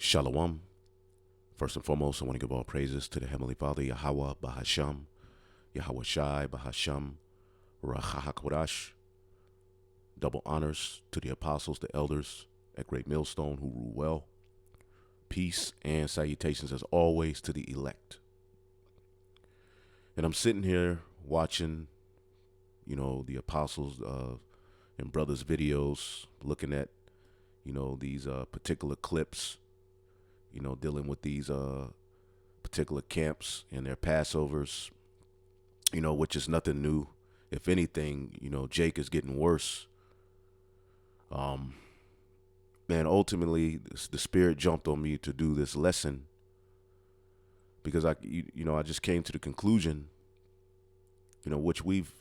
Shalom. First and foremost, I want to give all praises to the Heavenly Father, Yahweh, Bahasham, Yahawashi, Bahasham, Rachahakodash. Double honors to the apostles, the elders at Great Millstone who rule well. Peace and salutations as always to the elect. And I'm sitting here watching, the apostles and brothers' videos, looking at, these particular clips, dealing with these particular camps and their Passovers, which is nothing new. If anything, Jake is getting worse. Man, ultimately, the Spirit jumped on me to do this lesson because I just came to the conclusion, which we've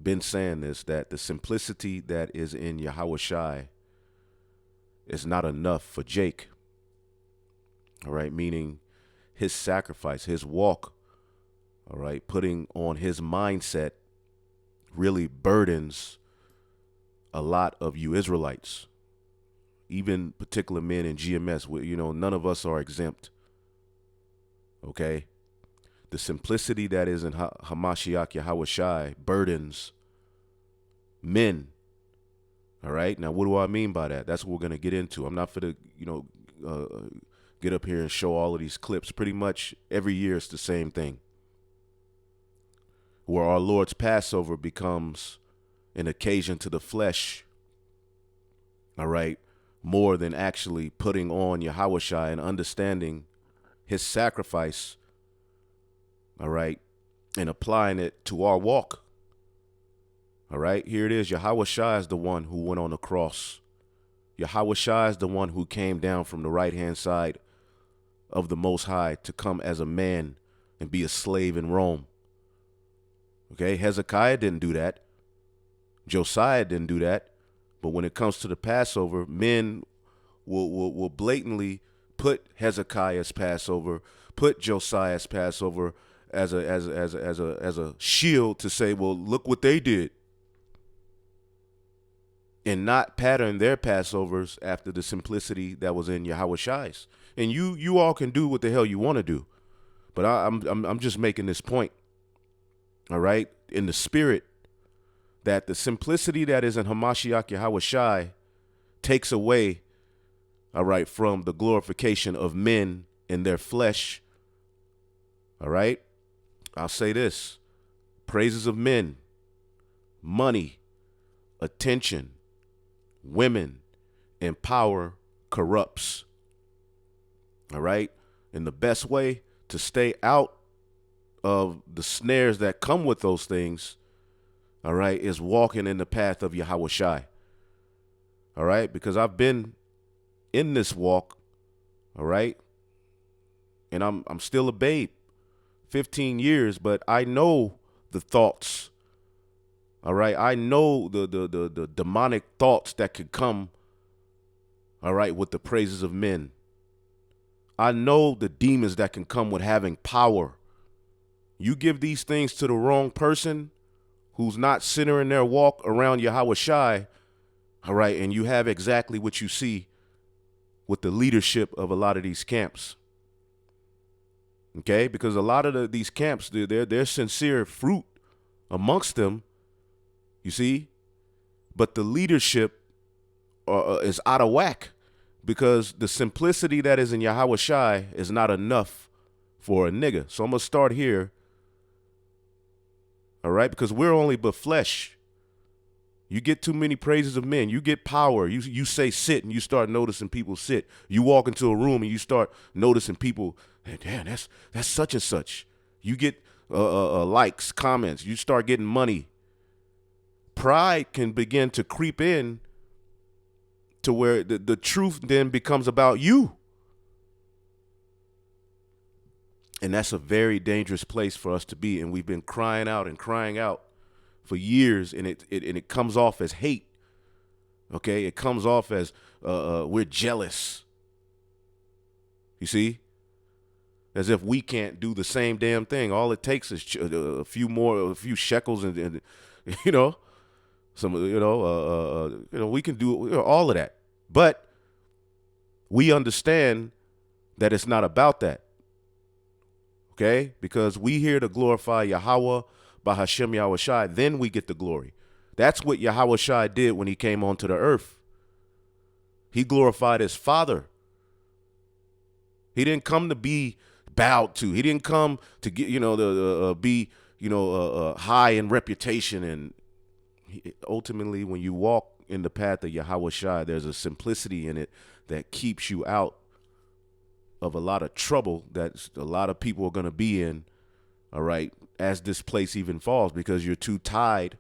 been saying this, that the simplicity that is in Yahawashi is not enough for Jake. All right, meaning his sacrifice, his walk, all right, putting on his mindset really burdens a lot of you Israelites, even particular men in GMS. None of us are exempt. Okay, the simplicity that is in Hamashiach Yahawashi burdens men. All right, now what do I mean by that? That's what we're going to get into. I'm not for the, get up here and show all of these clips. Pretty much every year it's the same thing, where our Lord's Passover becomes an occasion to the flesh, all right, more than actually putting on Yahawashi and understanding his sacrifice, all right, and applying it to our walk. All right, here it is. Yahawashi is the one who went on the cross. Yahawashi is the one who came down from the right-hand side of the Most High to come as a man and be a slave in Rome. Okay, Hezekiah didn't do that. Josiah didn't do that. But when it comes to the Passover, men will blatantly put Hezekiah's Passover, put Josiah's Passover as a shield to say, well, look what they did, and not pattern their Passovers after the simplicity that was in Yahawashi's. And you all can do what the hell you want to do, but I'm just making this point. All right, in the spirit that the simplicity that is in Hamashiach Yahawashi takes away, all right, from the glorification of men in their flesh. All right, I'll say this: praises of men, money, attention, women, and power corrupts. All right, and the best way to stay out of the snares that come with those things, all right, is walking in the path of Yahawashi. All right, because I've been in this walk, all right, and I'm still a babe, 15 years, but I know the thoughts. All right, I know the demonic thoughts that could come, all right, with the praises of men. I know the demons that can come with having power. You give these things to the wrong person who's not centering their walk around Yahawashi, all right, and you have exactly what you see with the leadership of a lot of these camps. Okay, because a lot of these camps, they're sincere fruit amongst them, you see, but the leadership is out of whack because the simplicity that is in Yahawashi is not enough for a nigga. So I'm going to start here. All right, because we're only but flesh. You get too many praises of men. You get power. You say sit, and you start noticing people sit. You walk into a room, and you start noticing people, hey, damn, that's such and such. You get likes, comments. You start getting money. Pride can begin to creep in to where the truth then becomes about you. And that's a very dangerous place for us to be. And we've been crying out for years, and it comes off as hate. Okay, it comes off as we're jealous. You see, as if we can't do the same damn thing. All it takes is a few shekels, and we can do all of that. But we understand that it's not about that. Okay? Because we here to glorify Yahweh by Hashem Yahawashi, then we get the glory. That's what Yahawashi did when he came onto the earth. He glorified his Father. He didn't come to be bowed to. He didn't come to get, be, high in reputation. And ultimately, when you walk in the path of Yahawashi, there's a simplicity in it that keeps you out of a lot of trouble that a lot of people are going to be in, all right, as this place even falls, because you're too tied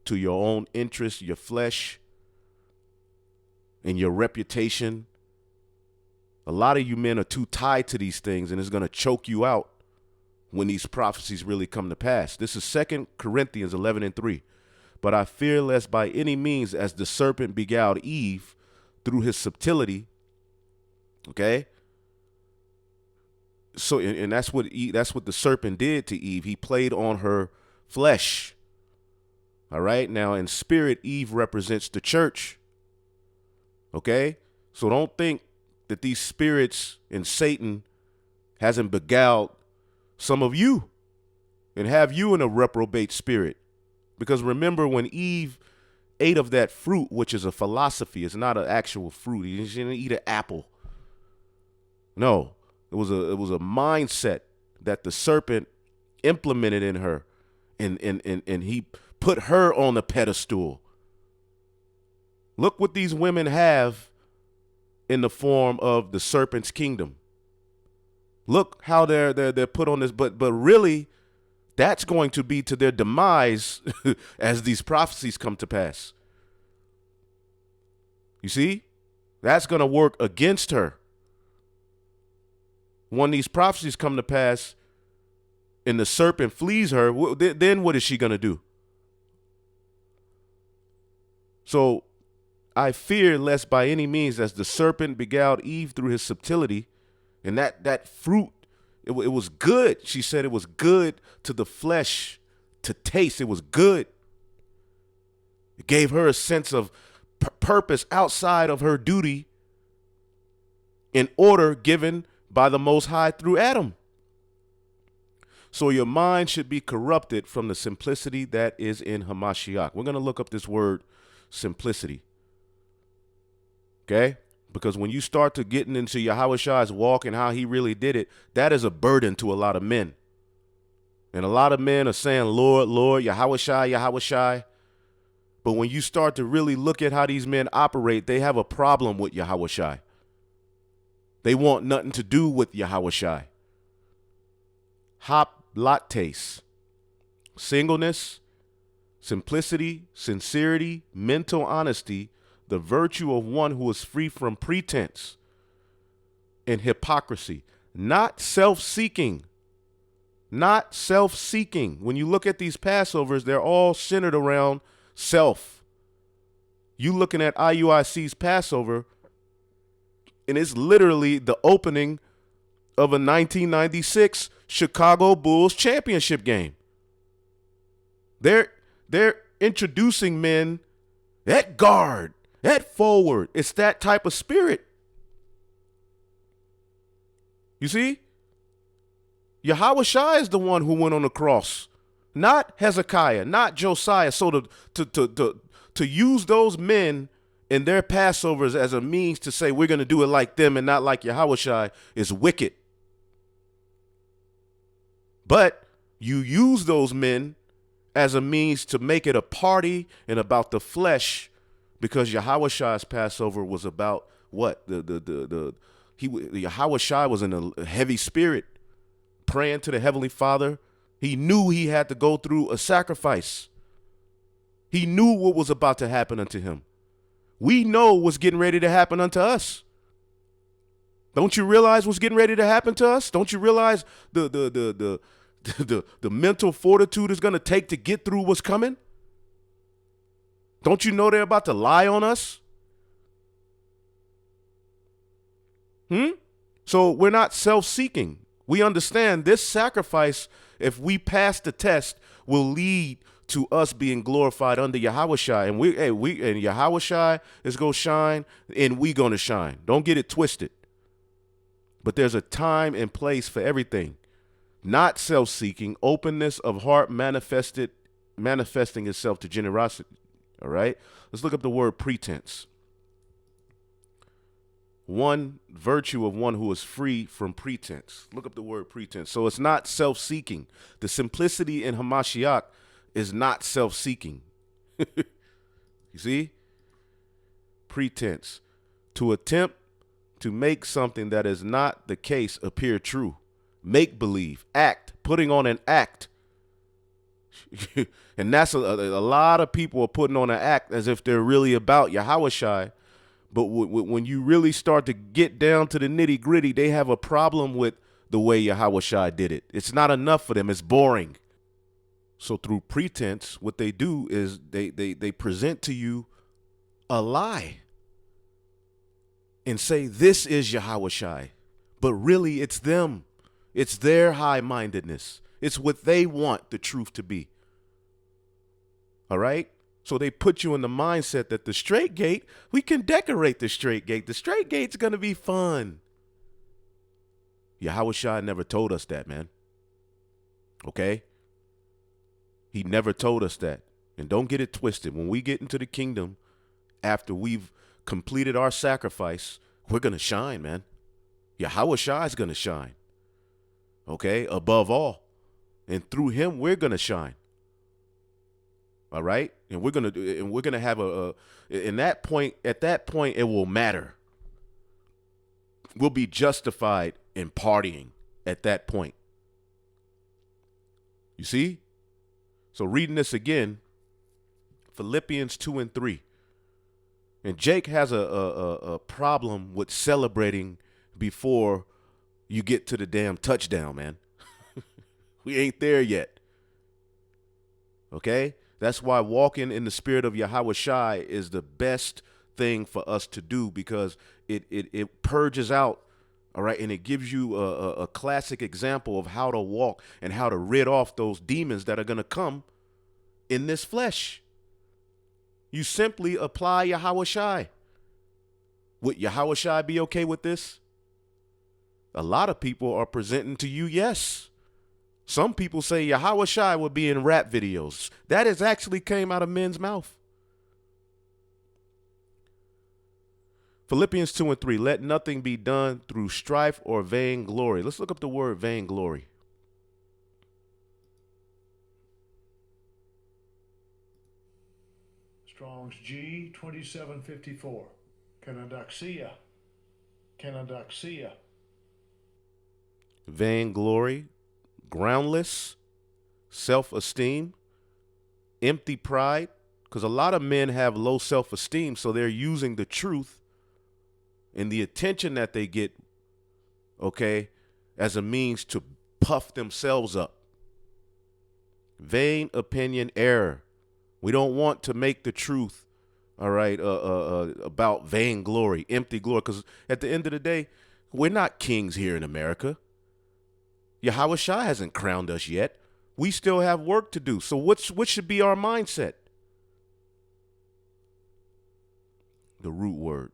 to your own interests, your flesh, and your reputation. A lot of you men are too tied to these things, and it's going to choke you out when these prophecies really come to pass. This is 2 Corinthians 11:3. But I fear lest by any means, as the serpent beguiled Eve through his subtlety, okay? So, and that's what the serpent did to Eve. He played on her flesh. All right. Now, in spirit, Eve represents the church. Okay. So don't think that these spirits and Satan hasn't beguiled some of you and have you in a reprobate spirit. Because remember, when Eve ate of that fruit, which is a philosophy, it's not an actual fruit. She didn't eat an apple. No. It was a mindset that the serpent implemented in her, and he put her on the pedestal. Look what these women have in the form of the serpent's kingdom. Look how they're put on this, but really, that's going to be to their demise as these prophecies come to pass. You see, that's going to work against her. When these prophecies come to pass and the serpent flees her, then what is she going to do? So I fear lest by any means, as the serpent beguiled Eve through his subtlety, and that fruit, it was good. She said it was good to the flesh to taste. It was good. It gave her a sense of purpose outside of her duty in order given by the Most High through Adam. So your mind should be corrupted from the simplicity that is in Hamashiach. We're going to look up this word simplicity. Okay? Because when you start to getting into Yahawashi's walk and how he really did it, that is a burden to a lot of men. And a lot of men are saying, Lord, Lord, Yahawashi, Yahawashi. But when you start to really look at how these men operate, they have a problem with Yahawashi. They want nothing to do with Yahawashi. Hoplates, singleness, simplicity, sincerity, mental honesty, the virtue of one who is free from pretense and hypocrisy, not self-seeking, not self-seeking. When you look at these Passovers, they're all centered around self. You looking at IUIC's Passover, and it's literally the opening of a 1996 Chicago Bulls championship game. They're introducing men at guard, at forward. It's that type of spirit. You see? Yahawashi is the one who went on the cross, not Hezekiah, not Josiah. So to use those men in their Passovers as a means to say we're going to do it like them and not like Yahawashi is wicked. But you use those men as a means to make it a party and about the flesh, because Yahawashi's Passover was about what? Yahawashi was in a heavy spirit, praying to the Heavenly Father. He knew he had to go through a sacrifice. He knew what was about to happen unto him. We know what's getting ready to happen unto us. Don't you realize what's getting ready to happen to us? Don't you realize the mental fortitude is going to take to get through what's coming? Don't you know they're about to lie on us? So we're not self-seeking. We understand this sacrifice, if we pass the test, will lead to us being glorified under Yahawashi. And and Yahawashi is going to shine, and we going to shine. Don't get it twisted. But there's a time and place for everything. Not self-seeking, openness of heart manifesting itself to generosity. All right? Let's look up the word pretense. One virtue of one who is free from pretense. Look up the word pretense. So it's not self-seeking. The simplicity in Hamashiach is not self-seeking. You see? Pretense. To attempt to make something that is not the case appear true. Make believe. Act. Putting on an act. And that's a lot of people are putting on an act as if they're really about Yahawashi. But when you really start to get down to the nitty gritty, they have a problem with the way Yahawashi did it. It's not enough for them. It's boring. So through pretense, what they do is they present to you a lie and say, this is Yahawashi. But really, it's them. It's their high-mindedness. It's what they want the truth to be. All right? So they put you in the mindset that the straight gate, we can decorate the straight gate. The straight gate's going to be fun. Yahawashi never told us that, man. Okay? He never told us that. And don't get it twisted. When we get into the kingdom, after we've completed our sacrifice, we're going to shine, man. Yahawashi is going to shine. Okay? Above all. And through him, we're going to shine. All right? And we're going to have at that point, it will matter. We'll be justified in partying at that point. You see? So reading this again, Philippians 2 and 3. And Jake has a problem with celebrating before you get to the damn touchdown, man. We ain't there yet. Okay? That's why walking in the spirit of Yahawashi is the best thing for us to do, because it purges out, all right, and it gives you a classic example of how to walk and how to rid off those demons that are going to come in this flesh. You simply apply Yahawashi. Would Yahawashi be okay with this? A lot of people are presenting to you, yes. Some people say Yahawashi would be in rap videos. That has actually came out of men's mouth. Philippians 2 and 3, let nothing be done through strife or vainglory. Let's look up the word vainglory. Strong's G 2754. Kanadoxia. Vainglory, groundless, self-esteem, empty pride, because a lot of men have low self-esteem, so they're using the truth and the attention that they get, okay, as a means to puff themselves up. Vain opinion, error. We don't want to make the truth, all right, about vainglory, empty glory, because at the end of the day, we're not kings here in America. Yahawashi hasn't crowned us yet. We still have work to do. So what should be our mindset? The root word.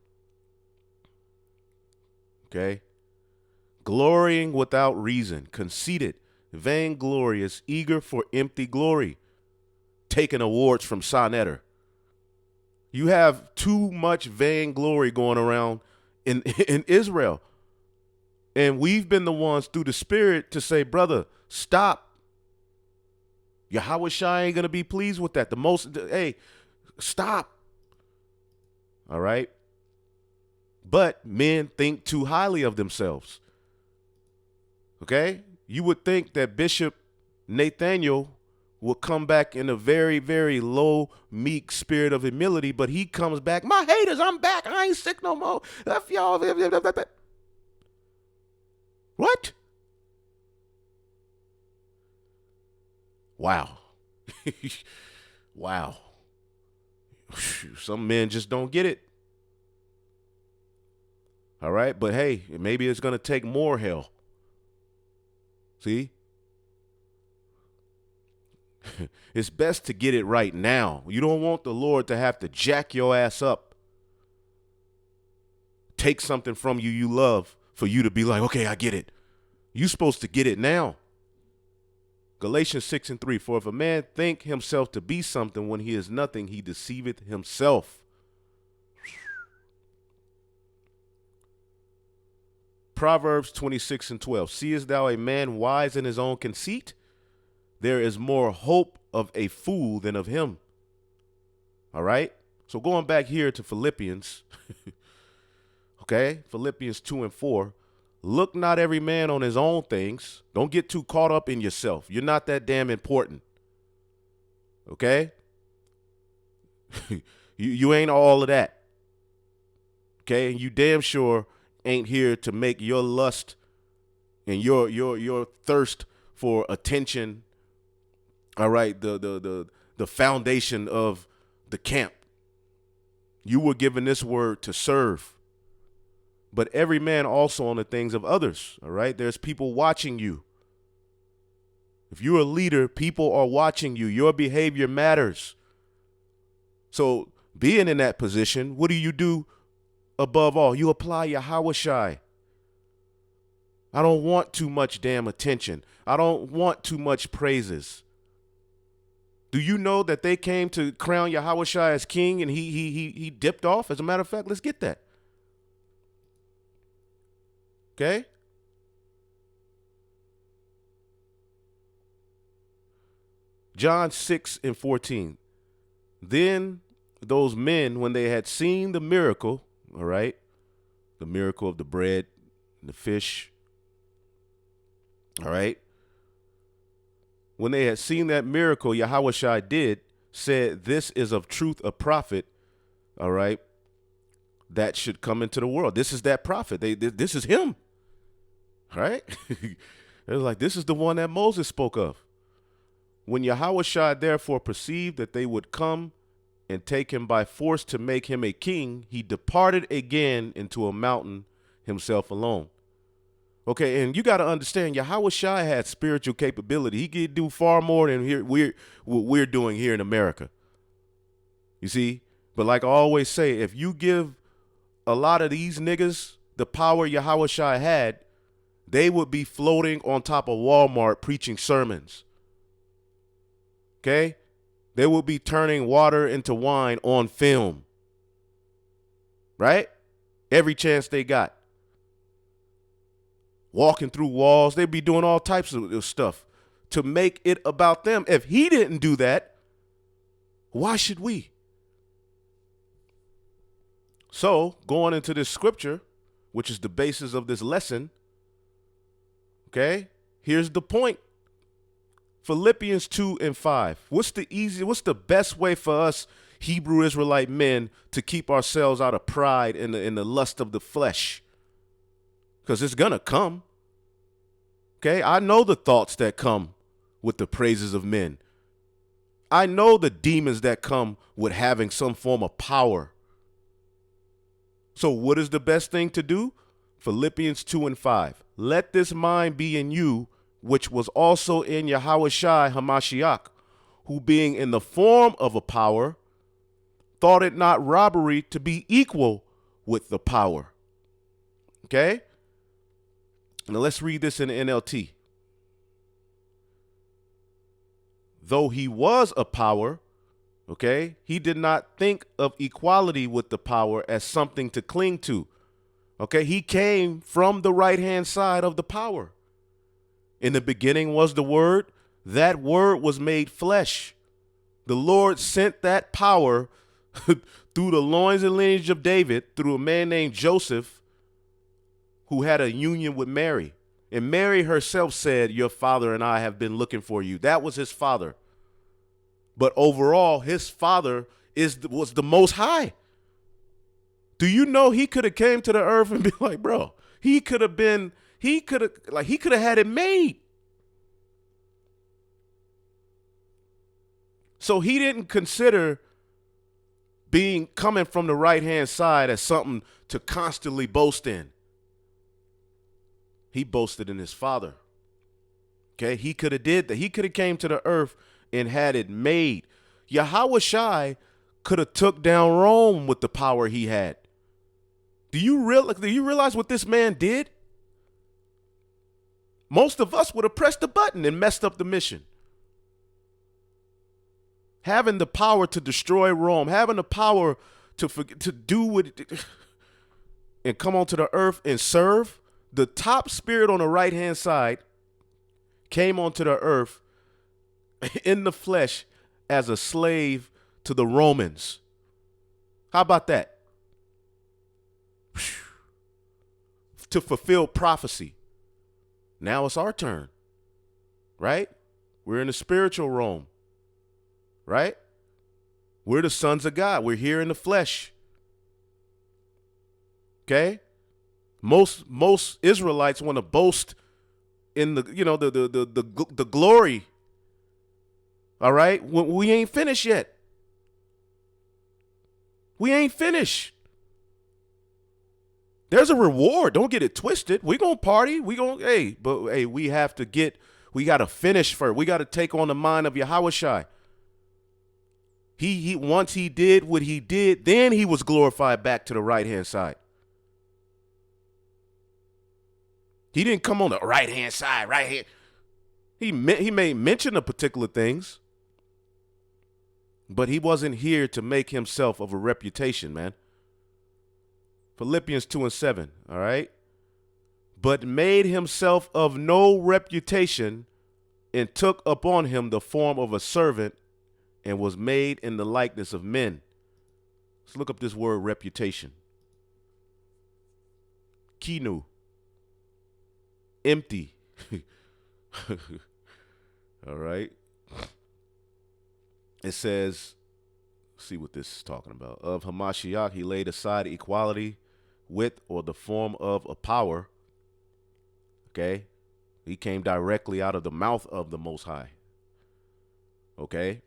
Okay? Glorying without reason, conceited, vainglorious, eager for empty glory, taking awards from Sonetter. You have too much vainglory going around in Israel. And we've been the ones through the Spirit to say, brother, stop. Yahawashi ain't going to be pleased with that. Hey, stop. All right? But men think too highly of themselves. Okay? You would think that Bishop Nathaniel will come back in a very, very low, meek spirit of humility, but he comes back, my haters, I'm back. I ain't sick no more. F y'all. What? Wow. Wow. Some men just don't get it. All right? But hey, maybe it's going to take more hell. See? It's best to get it right now. You don't want the Lord to have to jack your ass up, take something from you love for you to be like, okay, I get it. You supposed to get it now. Galatians 6:3, for if a man think himself to be something when he is nothing, he deceiveth himself. Proverbs 26:12, seest thou a man wise in his own conceit? There is more hope of a fool than of him. All right? So going back here to Philippians, okay, Philippians 2:4, look not every man on his own things. Don't get too caught up in yourself. You're not that damn important. Okay? you ain't all of that. Okay? And you damn sure ain't here to make your lust and your thirst for attention, all right, the foundation of the camp. You were given this word to serve. But every man also on the things of others, all right? There's people watching you. If you're a leader, people are watching you. Your behavior matters. So being in that position, what do? Above all, you apply Yahawashi. I don't want too much damn attention. I don't want too much praises. Do you know that they came to crown Yahawashi as king and he dipped off? As a matter of fact, let's get that. Okay? John 6:14. Then those men, when they had seen the miracle, all right, the miracle of the bread and the fish, all right, when they had seen that miracle Yahawashi did, said, this is of truth a prophet, all right, that should come into the world. This is that prophet. This is him. Right? They're like, this is the one that Moses spoke of. When Yahawashi therefore perceived that they would come and take him by force to make him a king, he departed again into a mountain himself alone. Okay, and you got to understand, Yahawashi had spiritual capability. He could do far more than what we're doing here in America. You see? But like I always say, if you give a lot of these niggas the power Yahawashi had, they would be floating on top of Walmart preaching sermons. Okay? They would be turning water into wine on film. Right? Every chance they got. Walking through walls. They'd be doing all types of stuff to make it about them. If he didn't do that, why should we? So, going into this scripture, which is the basis of this lesson, okay, here's the point. Philippians 2:5. What's the best way for us Hebrew Israelite men to keep ourselves out of pride in the lust of the flesh? Because it's going to come. Okay, I know the thoughts that come with the praises of men. I know the demons that come with having some form of power. So what is the best thing to do? Philippians 2:5. Let this mind be in you, which was also in Yahawashi Hamashiach, who being in the form of a power, thought it not robbery to be equal with the power. Okay? Now let's read this in the NLT. Though he was a power, okay, he did not think of equality with the power as something to cling to. Okay, he came from the right-hand side of the power. In the beginning was the Word. That Word was made flesh. The Lord sent that power through the loins and lineage of David, through a man named Joseph, who had a union with Mary. And Mary herself said, your father and I have been looking for you. That was his father. But overall, his father was the Most High. Do you know he could have came to the earth and be like, bro, he could have had it made. So he didn't consider coming from the right-hand side as something to constantly boast in. He boasted in his father. Okay, he could have did that. He could have came to the earth and had it made. Yahawashi could have took down Rome with the power he had. Do you realize what this man did? most of us would have pressed the button and messed up the mission. Having the power to destroy Rome, having the power to do what and come onto the earth and serve, the top spirit on the right-hand side came onto the earth in the flesh as a slave to the Romans. How about that? To fulfill prophecy. Now it's our turn, right? We're in the spiritual realm, right? We're the sons of God. We're here in the flesh. Okay? Most Israelites want to boast in the the glory. All right? We ain't finished yet. We ain't finished. There's a reward. Don't get it twisted. We gonna party. We have we gotta finish first. We gotta take on the mind of Yahawashi. He once he did what he did, then he was glorified back to the right-hand side. He didn't come on the right-hand side, right here. He made mention of particular things, but he wasn't here to make himself of a reputation, man. Philippians 2:7, all right? But made himself of no reputation and took upon him the form of a servant and was made in the likeness of men. Let's look up this word reputation. Kinu. Empty. All right. It says, see what this is talking about. Of Hamashiach, he laid aside equality with or the form of a power. Okay. He came directly out of the mouth of the Most High. Okay.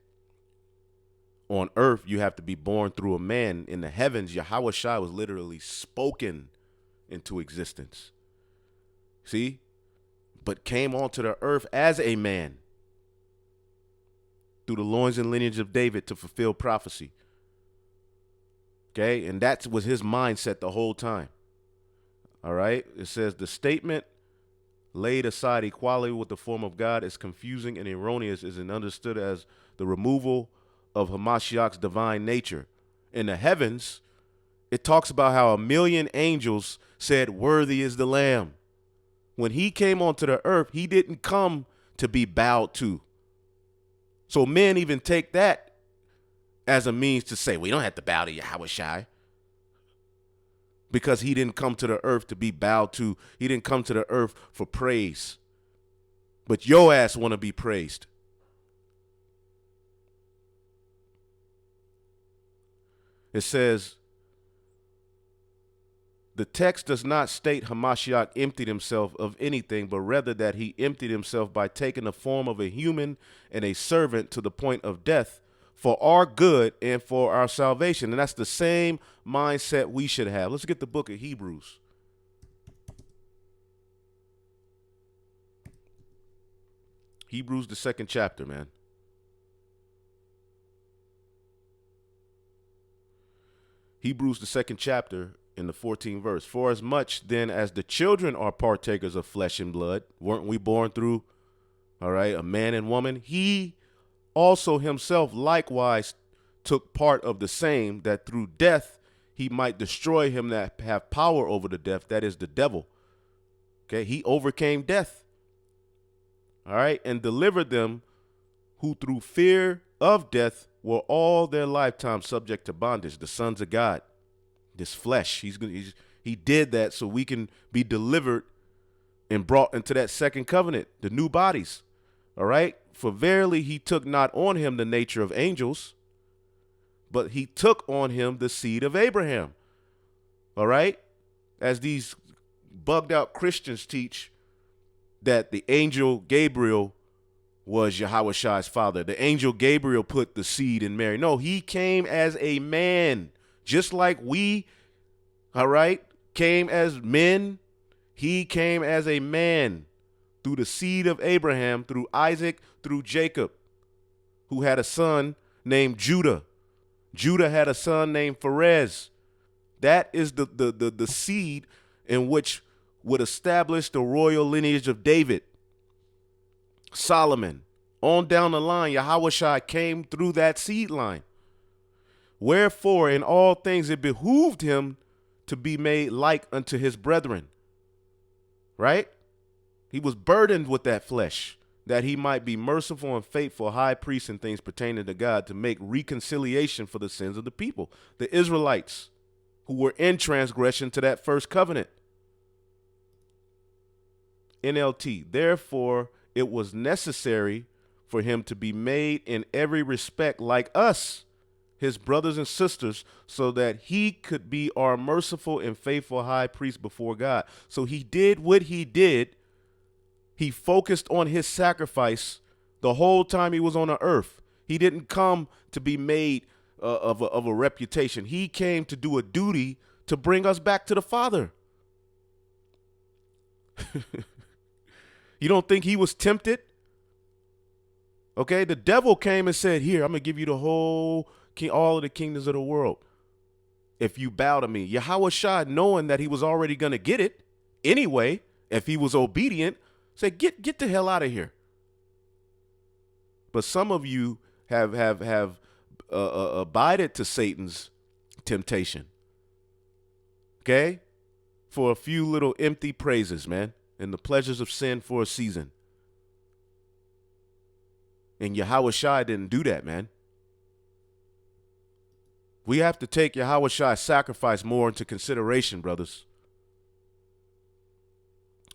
On earth, you have to be born through a man. In the heavens, Yahawashi was literally spoken into existence. See? But came onto the earth as a man through the loins and lineage of David to fulfill prophecy. Okay? And that was his mindset the whole time. All right? It says the statement laid aside equality with the form of God is confusing and erroneous, is understood as the removal of Hamashiach's divine nature. In the heavens, it talks about how 1,000,000 angels said, "Worthy is the Lamb." When he came onto the earth, he didn't come to be bowed to. So men even take that as a means to say, we don't have to bow to Yahawashi. Because he didn't come to the earth to be bowed to. He didn't come to the earth for praise. But your ass want to be praised. It says, the text does not state Hamashiach emptied himself of anything, but rather that he emptied himself by taking the form of a human and a servant to the point of death for our good and for our salvation. And that's the same mindset we should have. Let's get the book of Hebrews. Hebrews, the 2nd chapter, man. Hebrews, the 2nd chapter, in the 14th verse. For as much then as the children are partakers of flesh and blood, weren't we born through, all right, a man and woman? He also himself likewise took part of the same, that through death he might destroy him that have power over the death, that is the devil. Okay, he overcame death. All right, and delivered them who through fear of death were all their lifetime subject to bondage, the sons of God. This flesh, he did that so we can be delivered and brought into that second covenant, the new bodies. All right, for verily he took not on him the nature of angels, but he took on him the seed of Abraham. All right, as these bugged out Christians teach that the angel Gabriel was Yahawashi's father. The angel Gabriel put the seed in Mary. No, he came as a man. Just like we, all right, came as men, he came as a man through the seed of Abraham, through Isaac, through Jacob, who had a son named Judah. Judah had a son named Perez. That is the seed in which would establish the royal lineage of David. Solomon. On down the line, Yahawashi came through that seed line. Wherefore, in all things it behooved him to be made like unto his brethren. Right? He was burdened with that flesh, that he might be merciful and faithful high priest in things pertaining to God, to make reconciliation for the sins of the people, the Israelites, who were in transgression to that first covenant. NLT. Therefore, it was necessary for him to be made in every respect like us, his brothers and sisters, so that he could be our merciful and faithful high priest before God. So he did what he did. He focused on his sacrifice the whole time he was on the earth. He didn't come to be made of a reputation. He came to do a duty to bring us back to the Father. You don't think he was tempted? Okay, the devil came and said, here, I'm going to give you the whole all of the kingdoms of the world if you bow to me. Yahawashi, knowing that he was already going to get it anyway, if he was obedient, said, get the hell out of here. But some of you have abided to Satan's temptation, okay, for a few little empty praises, man, and the pleasures of sin for a season. And Yahawashi didn't do that, man. We have to take Yahawashi's sacrifice more into consideration, brothers.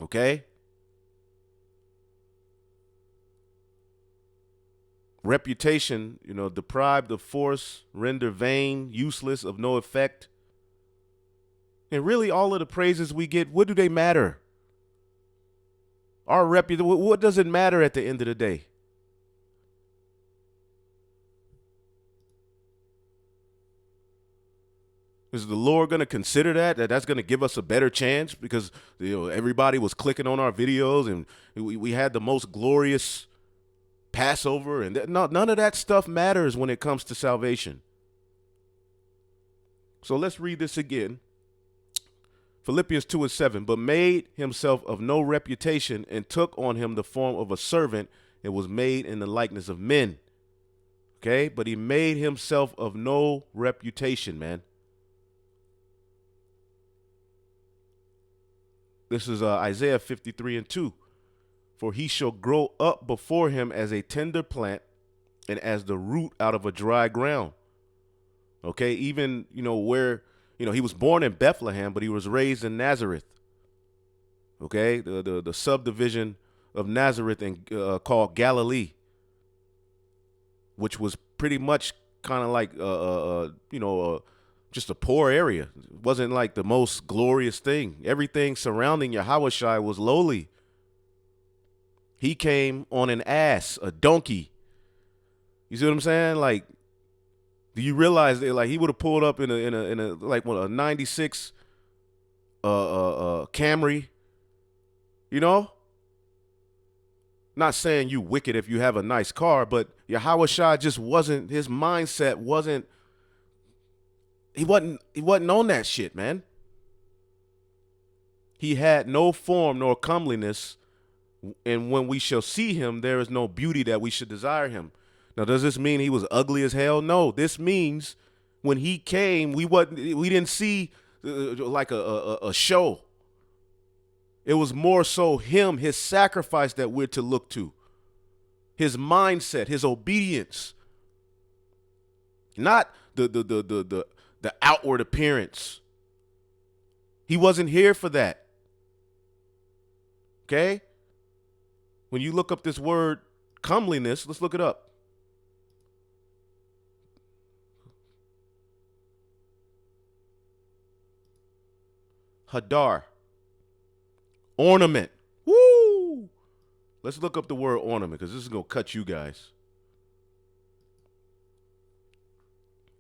Okay? Reputation, deprived of force, render vain, useless, of no effect. And really, all of the praises we get, what do they matter? Our reputation, what does it matter at the end of the day? Is the Lord going to consider that's going to give us a better chance because everybody was clicking on our videos and we had the most glorious Passover, and none of that stuff matters when it comes to salvation. So let's read this again. Philippians 2:7, but made himself of no reputation and took on him the form of a servant and was made in the likeness of men. Okay, but he made himself of no reputation, man. This is Isaiah 53:2. For he shall grow up before him as a tender plant and as the root out of a dry ground. Okay, even, where, he was born in Bethlehem, but he was raised in Nazareth. Okay, the subdivision of Nazareth called Galilee, which was pretty much kind of like, just a poor area. It wasn't like the most glorious thing. Everything surrounding Yahawashi was lowly. He came on an ass, a donkey. You see what I'm saying? Like, do you realize that he would have pulled up in a 96 Camry? Not saying you wicked if you have a nice car, but Yahawashi just wasn't, his mindset wasn't, he wasn't on that shit, man. He had no form nor comeliness, and when we shall see him, there is no beauty that we should desire him. Now, does this mean he was ugly as hell? No, this means when he came, we didn't see like a show. It was more so him, his sacrifice that we're to look to, his mindset, his obedience, not the outward appearance. He wasn't here for that. Okay? When you look up this word comeliness, let's look it up. Hadar. Ornament. Woo! Let's look up the word ornament because this is going to cut you guys.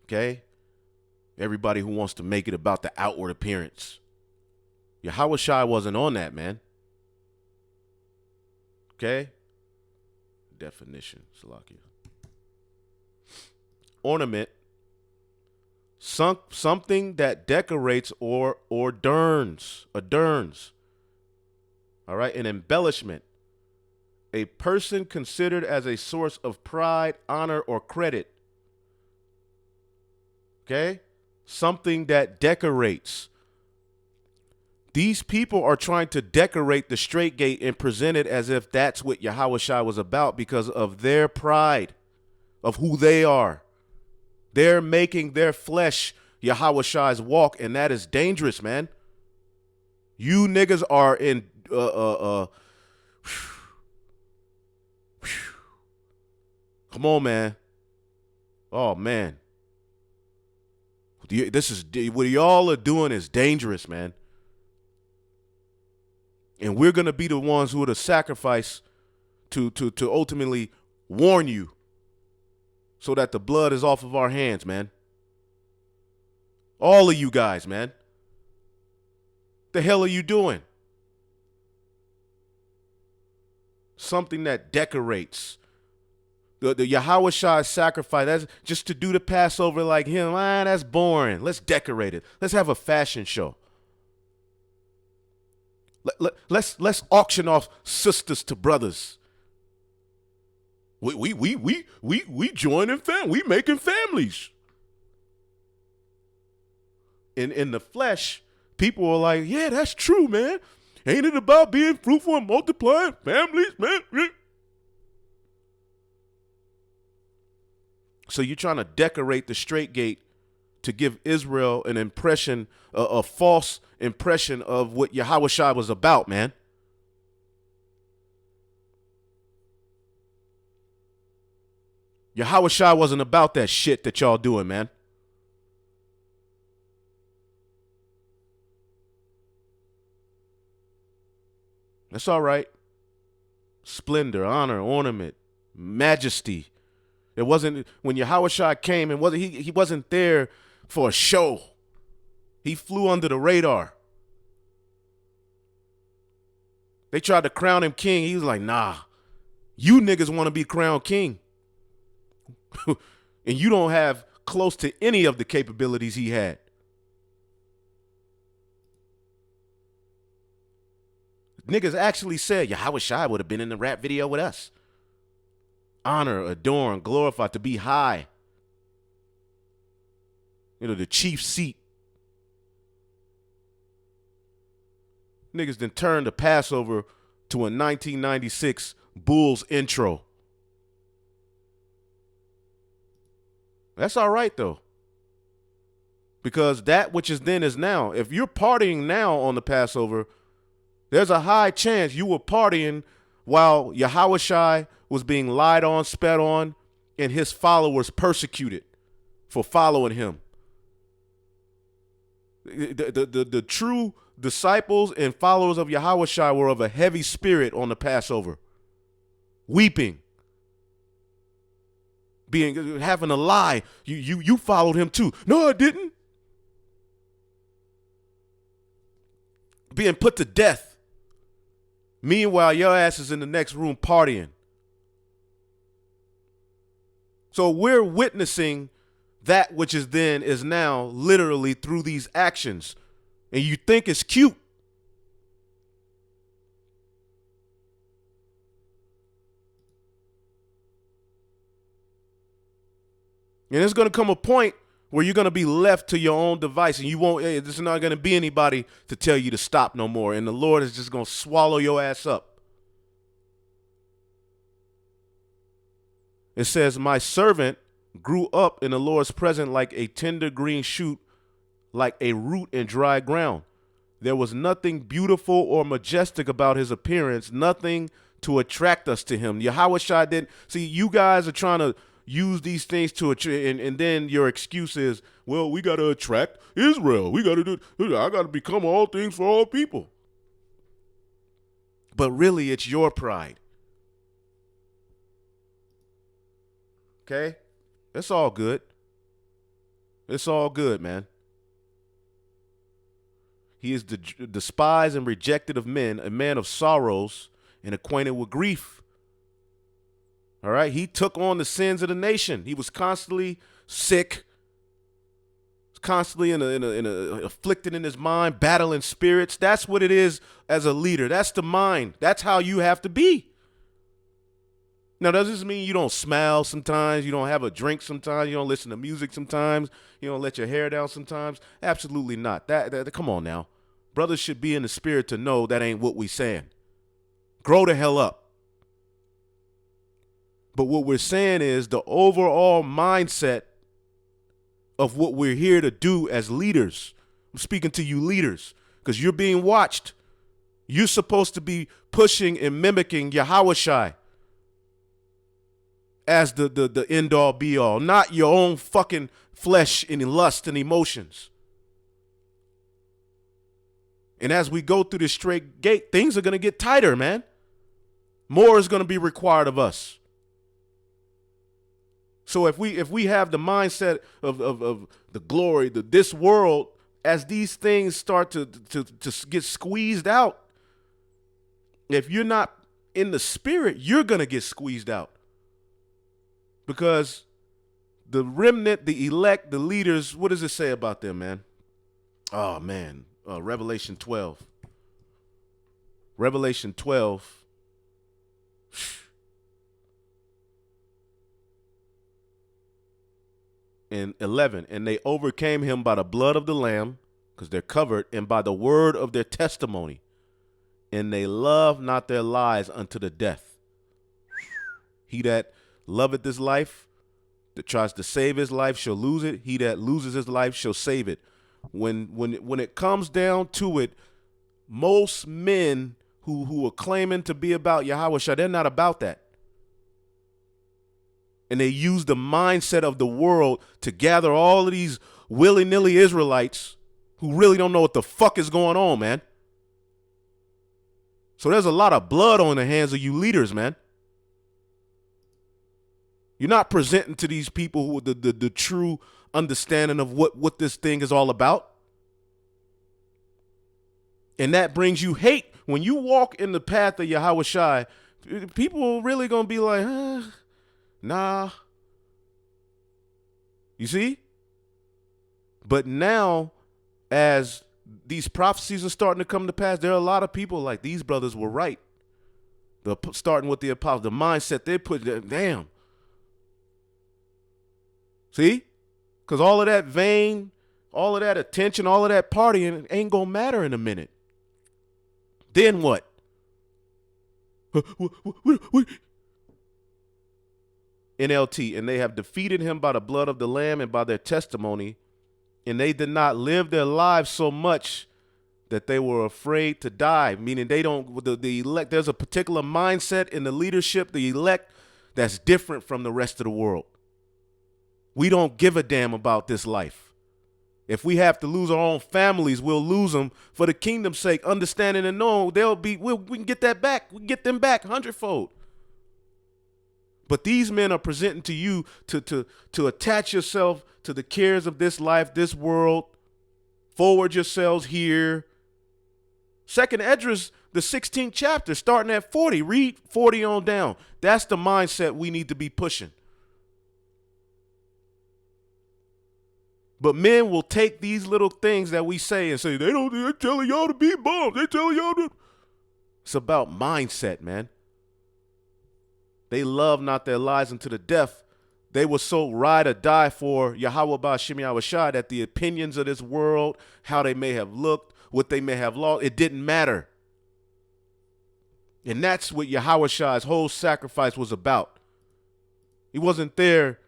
Okay? Everybody who wants to make it about the outward appearance. Yahawashi wasn't on that, man. Okay? Definition, Salakia. Ornament. Something that decorates or adorns. All right? An embellishment. A person considered as a source of pride, honor, or credit. Okay? Something that decorates. These people are trying to decorate the straight gate and present it as if that's what Yahawashi was about because of their pride, of who they are. They're making their flesh Yahawashi's walk, and that is dangerous, man. You niggas are in come on, man. Oh, man. This is what y'all are doing is dangerous, man. And we're going to be the ones who are the sacrifice to ultimately warn you so that the blood is off of our hands, man. All of you guys, man. The hell are you doing? Something that decorates. The Yahawashi sacrifice, that's just to do the Passover like him. That's boring. Let's decorate it. Let's have a fashion show. Let's auction off sisters to brothers. We joining we making families. In the flesh, people are like, yeah, that's true, man. Ain't it about being fruitful and multiplying families, man? So you're trying to decorate the straight gate to give Israel an impression, a false impression of what Yahawashi was about, man. Yahawashi wasn't about that shit that y'all doing, man. That's all right. Splendor, honor, ornament, majesty. It wasn't when Yahawashi came and he wasn't there for a show. He flew under the radar. They tried to crown him king. He was like, nah, you niggas want to be crowned king. And you don't have close to any of the capabilities he had. Niggas actually said, Yahawashi would have been in the rap video with us. Honor, adorn, glorify, to be high. You know, the chief seat. Niggas then turned the Passover to a 1996 Bulls intro. That's all right, though. Because that which is then is now. If you're partying now on the Passover, there's a high chance you were partying while Yahawashi was being lied on, spat on, and his followers persecuted for following him. The true disciples and followers of Yahawashi were of a heavy spirit on the Passover, weeping, having a lie. You followed him too. No, I didn't. Being put to death. Meanwhile, your ass is in the next room partying. So we're witnessing that which is then is now literally through these actions. And you think it's cute. And there's going to come a point where you're going to be left to your own device and you won't, there's not going to be anybody to tell you to stop no more. And the Lord is just going to swallow your ass up. It says, my servant grew up in the Lord's presence like a tender green shoot, like a root in dry ground. There was nothing beautiful or majestic about his appearance, nothing to attract us to him. Yahawashi didn't. See, you guys are trying to use these things to and then your excuse is, well, we got to attract Israel. We got to I got to become all things for all people. But really, it's your pride. Okay? It's all good. It's all good, man. He is despised and rejected of men, a man of sorrows and acquainted with grief. All right? He took on the sins of the nation. He was constantly sick, constantly afflicted in his mind, battling spirits. That's what it is as a leader. That's the mind. That's how you have to be. Now, does this mean you don't smile sometimes? You don't have a drink sometimes? You don't listen to music sometimes? You don't let your hair down sometimes? Absolutely not. Come on now. Brothers should be in the spirit to know that ain't what we saying. Grow the hell up. But what we're saying is the overall mindset of what we're here to do as leaders. I'm speaking to you leaders because you're being watched. You're supposed to be pushing and mimicking Yahawashi as the end all be all, not your own fucking flesh and lust and emotions. And as we go through this straight gate, things are going to get tighter, man. More is going to be required of us. So if we have the mindset of the glory, this world, as these things start to get squeezed out, if you're not in the spirit, you're going to get squeezed out. Because the remnant, the elect, the leaders, what does it say about them, man? Oh, man. Revelation 12. Revelation 12. And 11. And they overcame him by the blood of the Lamb, because they're covered, and by the word of their testimony. And they love not their lives unto the death. He that loveth this life, that tries to save his life, shall lose it. He that loses his life shall save it. When it comes down to it, most men who are claiming to be about Yahawashi, they're not about that. And they use the mindset of the world to gather all of these willy-nilly Israelites who really don't know what the fuck is going on, man. So there's a lot of blood on the hands of you leaders, man. You're not presenting to these people who the true understanding of what this thing is all about. And that brings you hate. When you walk in the path of Yahawashi, people are really going to be like, nah. You see? But now, as these prophecies are starting to come to pass, there are a lot of people like these brothers were right. Starting with the apostles, the mindset they put, damn. See? Because all of that vain, all of that attention, all of that partying ain't going to matter in a minute. Then what? NLT, and they have defeated him by the blood of the Lamb and by their testimony, and they did not live their lives so much that they were afraid to die, meaning they don't, the elect, there's a particular mindset in the leadership, the elect, that's different from the rest of the world. We don't give a damn about this life. If we have to lose our own families, we'll lose them for the kingdom's sake, understanding and knowing we can get that back. We can get them back hundredfold. But these men are presenting to you to attach yourself to the cares of this life, this world, forward yourselves here. Second Esdras, the 16th chapter, starting at 40. Read 40 on down. That's the mindset we need to be pushing. But men will take these little things that we say and say, they're telling y'all to be bums. They're telling y'all to. It's about mindset, man. They love not their lives unto the death. They were so ride or die for Yahweh Ba'Shem Yahawashi that the opinions of this world, how they may have looked, what they may have lost, it didn't matter. And that's what Yahawashi's whole sacrifice was about. He wasn't there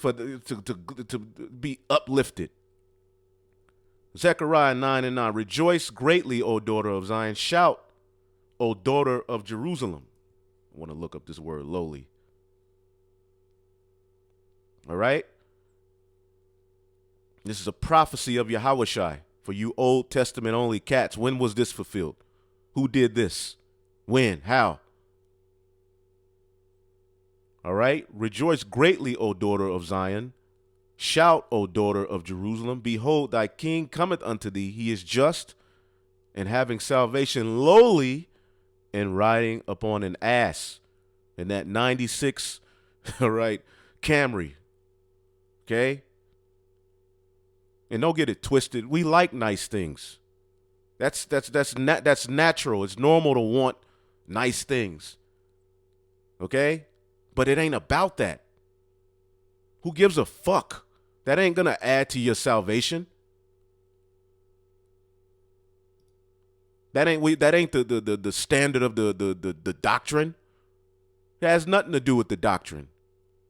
to be uplifted. Zechariah 9:9. Rejoice greatly, O daughter of Zion. Shout, O daughter of Jerusalem. I want to look up this word, lowly. All right? This is a prophecy of Yahawashi for you Old Testament only cats. When was this fulfilled? Who did this? When? How? All right? Rejoice greatly, O daughter of Zion. Shout, O daughter of Jerusalem. Behold, thy king cometh unto thee. He is just and having salvation, lowly, and riding upon an ass. In that 96, all right, Camry. Okay? And don't get it twisted. We like nice things. That's natural. It's normal to want nice things. Okay? But it ain't about that. Who gives a fuck? That ain't going to add to your salvation. That ain't the standard of the doctrine. It has nothing to do with the doctrine.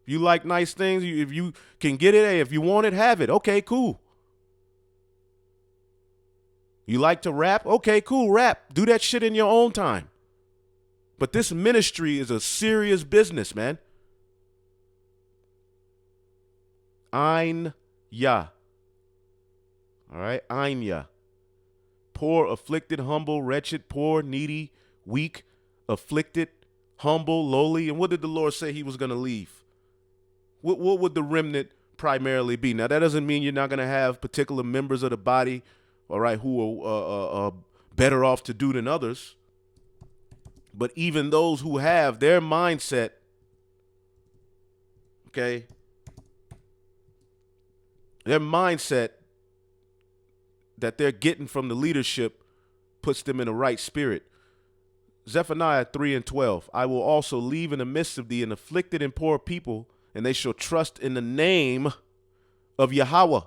If you like nice things, if you can get it, hey, if you want it, have it. Okay, cool. You like to rap? Okay, cool, rap. Do that shit in your own time. But this ministry is a serious business, man. Ein Ya. All right, Ein Ya. Poor, afflicted, humble, wretched, poor, needy, weak, afflicted, humble, lowly. And what did the Lord say he was going to leave? What would the remnant primarily be? Now, that doesn't mean you're not going to have particular members of the body, all right, who are better off to do than others. But even those who have their mindset, okay, their mindset that they're getting from the leadership puts them in the right spirit. Zephaniah 3:12, I will also leave in the midst of thee an afflicted and poor people, and they shall trust in the name of Yahweh.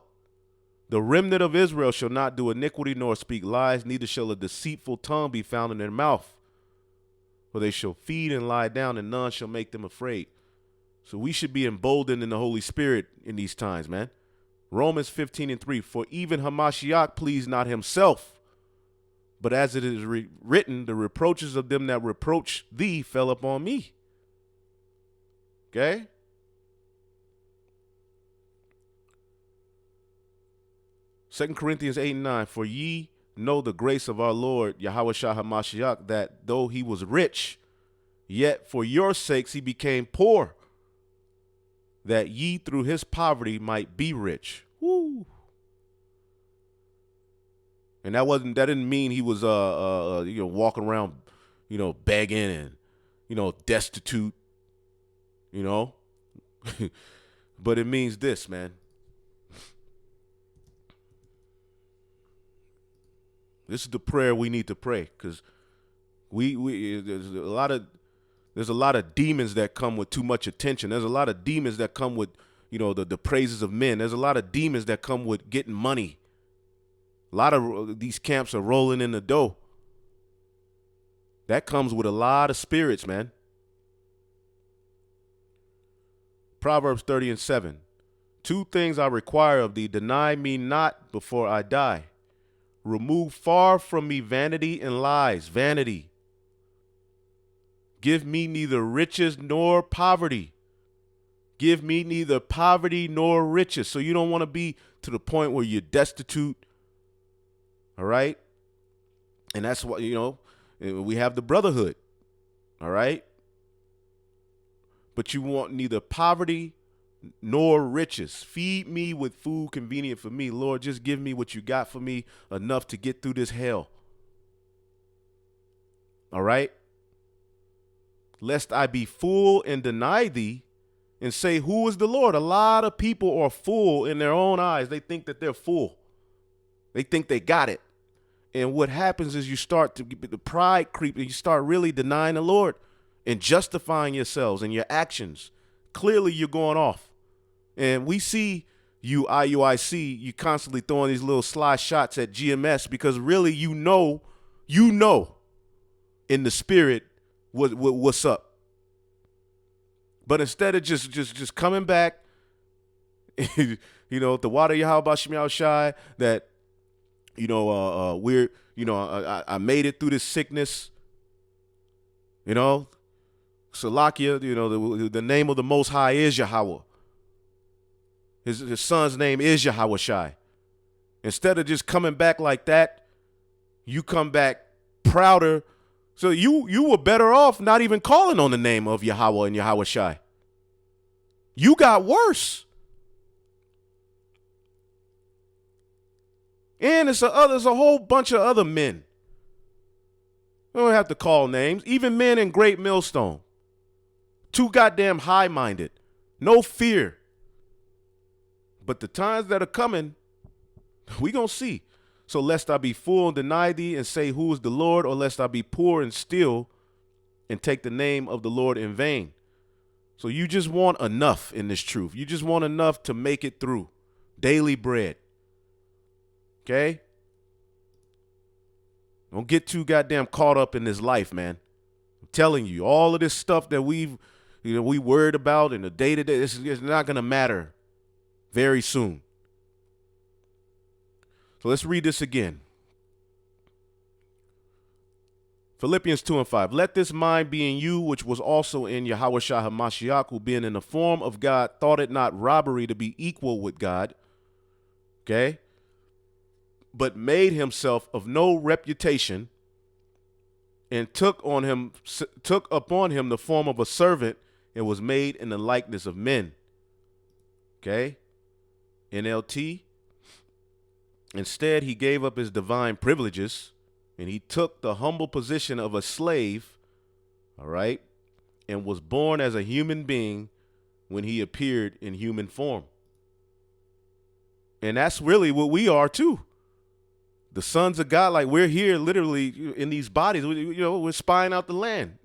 The remnant of Israel shall not do iniquity nor speak lies, neither shall a deceitful tongue be found in their mouth. For they shall feed and lie down, and none shall make them afraid. So we should be emboldened in the Holy Spirit in these times, man. Romans 15:3, for even Hamashiach pleased not himself, but as it is written, the reproaches of them that reproach thee fell upon me. Okay? 2 Corinthians 8:9, for ye know the grace of our Lord Yahawashi Hamashiach, that though he was rich, yet for your sakes he became poor, that ye through his poverty might be rich. Woo. And that didn't mean he was walking around, begging and destitute, but it means this, man. This is the prayer we need to pray, because there's a lot of demons that come with too much attention. There's a lot of demons that come with the praises of men. There's a lot of demons that come with getting money. A lot of these camps are rolling in the dough. That comes with a lot of spirits, man. Proverbs 30:7. 2 things I require of thee, deny me not before I die. Remove far from me vanity and lies. Vanity. Give me neither riches nor poverty. Give me neither poverty nor riches. So you don't want to be to the point where you're destitute. All right? And that's what, we have the brotherhood. All right? But you want neither poverty nor riches. Feed me with food convenient for me. Lord, just give me what you got for me, enough to get through this hell. All right? Lest I be full and deny thee and say, who is the Lord? A lot of people are full in their own eyes. They think that they're full. They think they got it. And what happens is you start to get the pride creep, and you start really denying the Lord and justifying yourselves and your actions. Clearly you're going off. And we see you, IUIC, you constantly throwing these little sly shots at GMS, because really you know in the spirit what's up. But instead of just coming back, the water Yahawashi Yahawashi, that I made it through this sickness, Salakia, the name of the Most High is Yahweh. His son's name is Yahawashi. Instead of just coming back like that, you come back prouder. So you were better off not even calling on the name of Yahweh and Yahawashi. You got worse. And there's a whole bunch of other men. We don't have to call names. Even men in Great Millstone. Too goddamn high-minded. No fear. But the times that are coming, we gonna see. So lest I be full and deny thee and say, who is the Lord? Or lest I be poor and steal and take the name of the Lord in vain. So you just want enough in this truth. You just want enough to make it through. Daily bread. Okay? Don't get too goddamn caught up in this life, man. I'm telling you, all of this stuff that we worried about in the day-to-day, it's not going to matter very soon. So let's read this again. Philippians 2:5. Let this mind be in you, which was also in Yahawashi HaMashiach, who being in the form of God, thought it not robbery to be equal with God. Okay? But made himself of no reputation, and took upon him the form of a servant, and was made in the likeness of men. Okay? NLT. Instead, he gave up his divine privileges, and he took the humble position of a slave, all right, and was born as a human being when he appeared in human form. And that's really what we are too. The sons of God, like we're here literally in these bodies. We're spying out the land.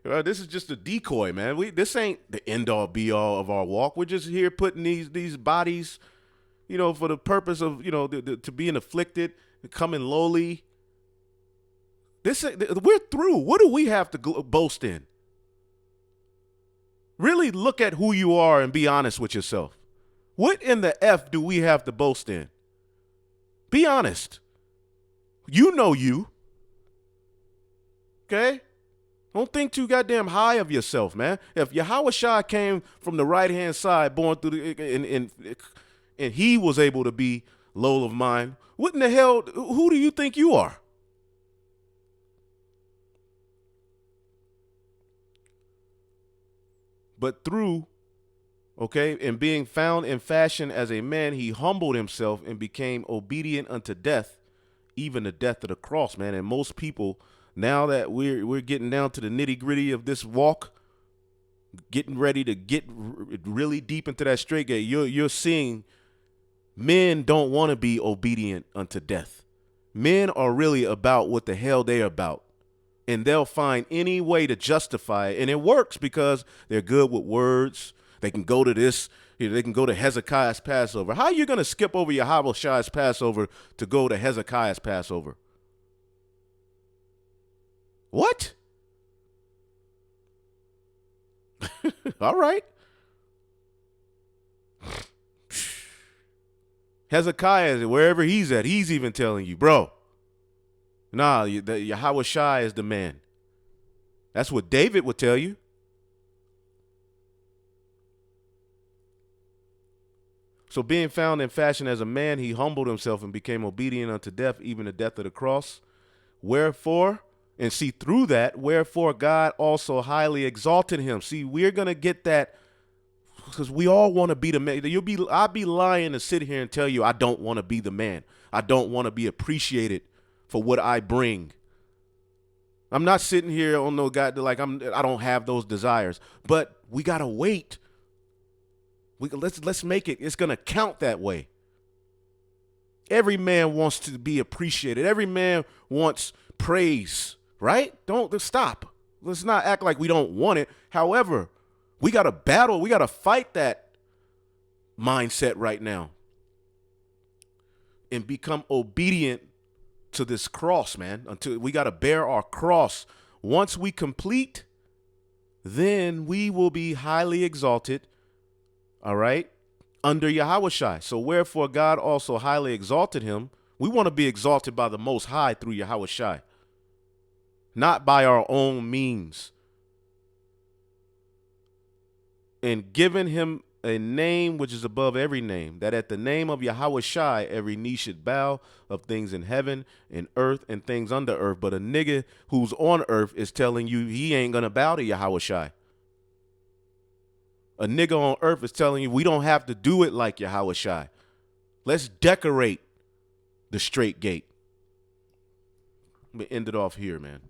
This is just a decoy, man. This ain't the end all be all of our walk. We're just here putting these bodies, for the purpose of, to being afflicted, coming lowly. We're through. What do we have to boast in? Really look at who you are and be honest with yourself. What in the F do we have to boast in? Be honest. You know you. Okay? Don't think too goddamn high of yourself, man. If Yahawashi came from the right-hand side, born through and he was able to be low of mind, what in the hell, who do you think you are? But through, and being found in fashion as a man, he humbled himself and became obedient unto death, even the death of the cross, man. And most people, now that we're getting down to the nitty gritty of this walk, getting ready to get really deep into that straight gate, you're seeing men don't want to be obedient unto death. Men are really about what the hell they're about. And they'll find any way to justify it. And it works because they're good with words. They can go to this. They can go to Hezekiah's Passover. How are you going to skip over Yahavashi's Passover to go to Hezekiah's Passover? What? All right. Hezekiah, wherever he's at, he's even telling you, bro, nah, Yahawashi is the man. That's what David would tell you. So being found in fashion as a man, he humbled himself and became obedient unto death, even the death of the cross. Wherefore, and see through that, wherefore God also highly exalted him. See, we're going to get that because we all want to be the man. I'd be lying to sit here and tell you I don't want to be the man. I don't want to be appreciated for what I bring. I'm not sitting here on no guy like I don't have those desires, but we gotta wait. Let's make it. It's gonna count that way. Every man wants to be appreciated. Every man wants praise, right? Don't stop. Let's not act like we don't want it. However, we gotta battle. We gotta fight that mindset right now and become obedient to this cross, man. Until we got to bear our cross. Once we complete, then we will be highly exalted, all right, under Yahawashi. So wherefore God also highly exalted him. We want to be exalted by the Most High through Yahawashi, not by our own means. And given him a name which is above every name, that at the name of Yahawashi every knee should bow, of things in heaven and earth and things under earth. But a nigga who's on earth is telling you he ain't gonna bow to Yahawashi. A nigga on earth is telling you we don't have to do it like Yahawashi. Let's decorate the straight gate. Let me end it off here, man.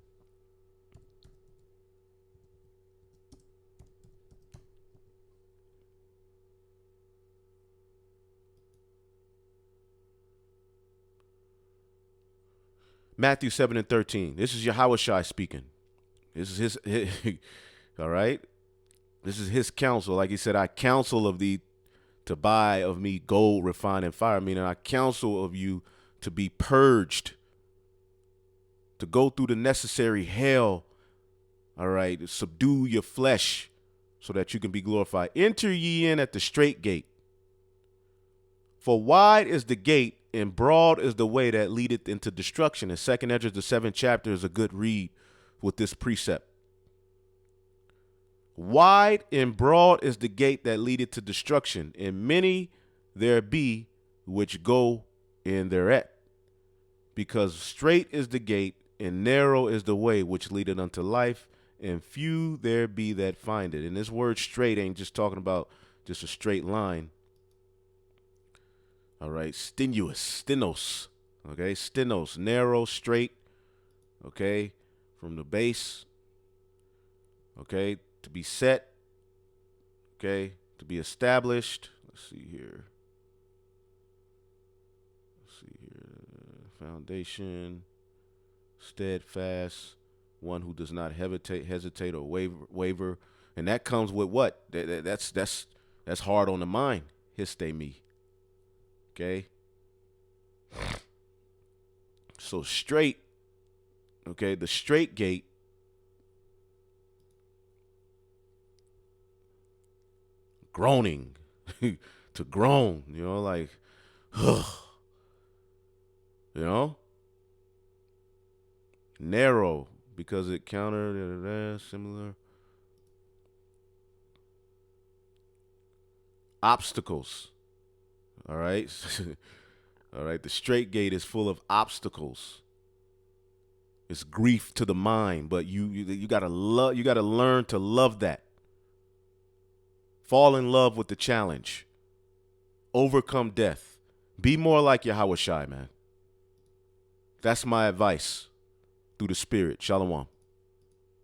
Matthew 7:13. This is Yahawashi speaking. This is his all right. This is his counsel. Like he said, I counsel of thee to buy of me gold refined in fire, meaning I counsel of you to be purged, to go through the necessary hell, all right, to subdue your flesh so that you can be glorified. Enter ye in at the straight gate. For wide is the gate and broad is the way that leadeth into destruction. And 2nd Ezra, the 7th chapter, is a good read with this precept. Wide and broad is the gate that leadeth to destruction, and many there be which go in thereat. Because straight is the gate, and narrow is the way which leadeth unto life, and few there be that find it. And this word straight ain't just talking about just a straight line. All right, stenos, okay, stenos, narrow, straight, okay, from the base, okay, to be set, okay, to be established. Let's see here. Foundation, steadfast, one who does not hesitate or waver. And that comes with what? That's hard on the mind. Histe me. Okay. So straight, okay, the straight gate groaning to groan, like, ugh, narrow because it countered similar obstacles. All right. All right. The straight gate is full of obstacles. It's grief to the mind, but you gotta love. You gotta learn to love that. Fall in love with the challenge. Overcome death. Be more like Yahawashi, man. That's my advice through the Spirit. Shalom.